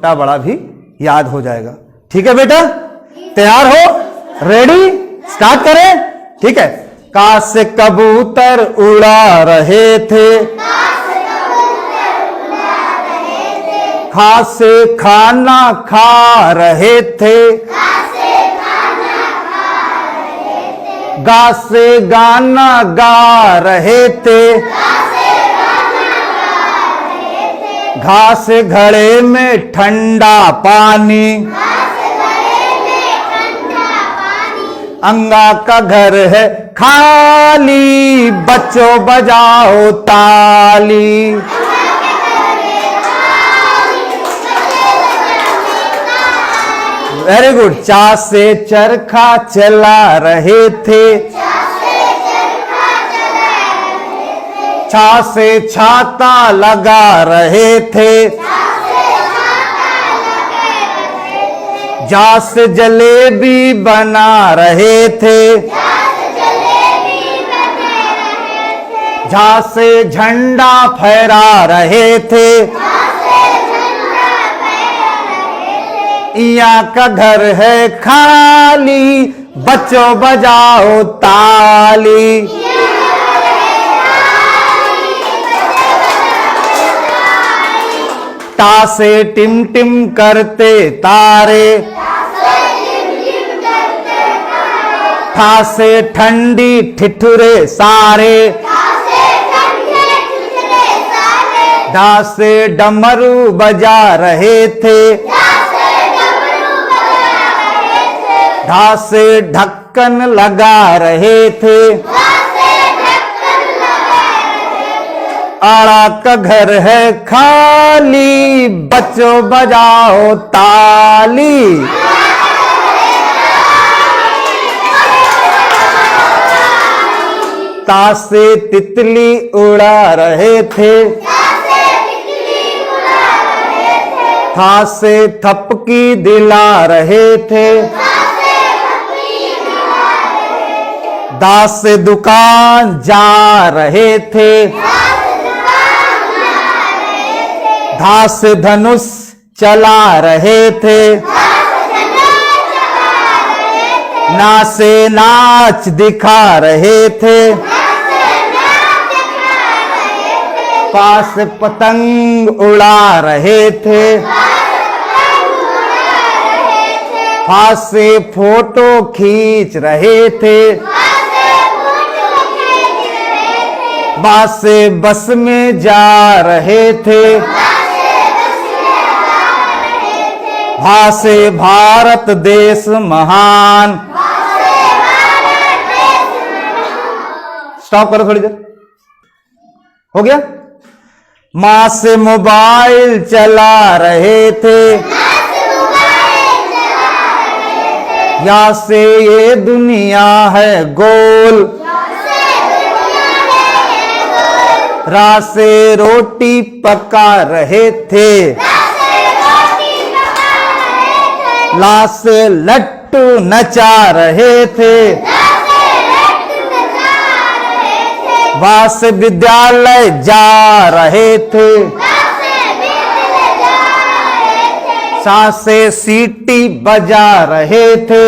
छोटा बड़ा भी याद हो जाएगा। ठीक है बेटा, तैयार हो? रेडी? स्टार्ट करें? ठीक है। का से कबूतर उड़ा रहे थे, खा से खाना खा रहे थे, गा से गाना गा रहे थे, घास घड़े में ठंडा पानी, अंगा का घर है खाली, बच्चों बजाओ ताली। Very good. चा से चरखा चला रहे थे, छा से छाता लगा रहे थे, जा से जलेबी बना रहे थे, झा से झंडा फहरा रहे थे, इया का घर है खाली, बच्चों बजाओ ताली। टा से टिम टिम करते तारे, ठा से ठंडी ठिठुरे सारे, डा से डमरू बजा रहे थे, ढा से ढक्कन लगा रहे थे, आड़ा का घर है खाली, बच्चों बजाओ ताली। ता से तितली उड़ा रहे थे, था से थपकी दिला रहे थे, दा से दुकान जा रहे थे, धा से धनुष चला रहे थे, ना से नाच दिखा रहे थे, पा से पतंग उड़ा रहे थे, फा से फोटो खींच रहे थे, बा से बस में जा रहे थे, भा से भारत देश महान। स्टॉप करो थोड़ी देर, हो गया। मां से मोबाइल चला रहे थे, या से ये दुनिया है गोल, रा से रोटी पका रहे थे, ला से लट्टू नचा रहे थे, वा से विद्यालय जा रहे थे, सा से सीटी बजा रहे थे,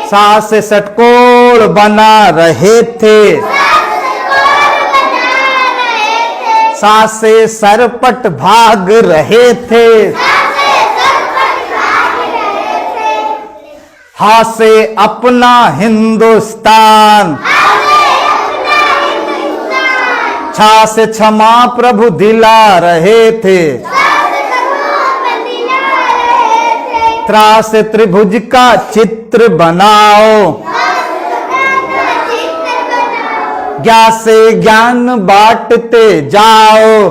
सा से षटकोण बना रहे थे, सा से सरपट भाग रहे थे, हा से अपना हिंदुस्तान, छा से क्षमा प्रभु दिला रहे थे, त्रा से त्रिभुज का चित्र बनाओ, ज्ञा से ज्ञान बांटते जाओ,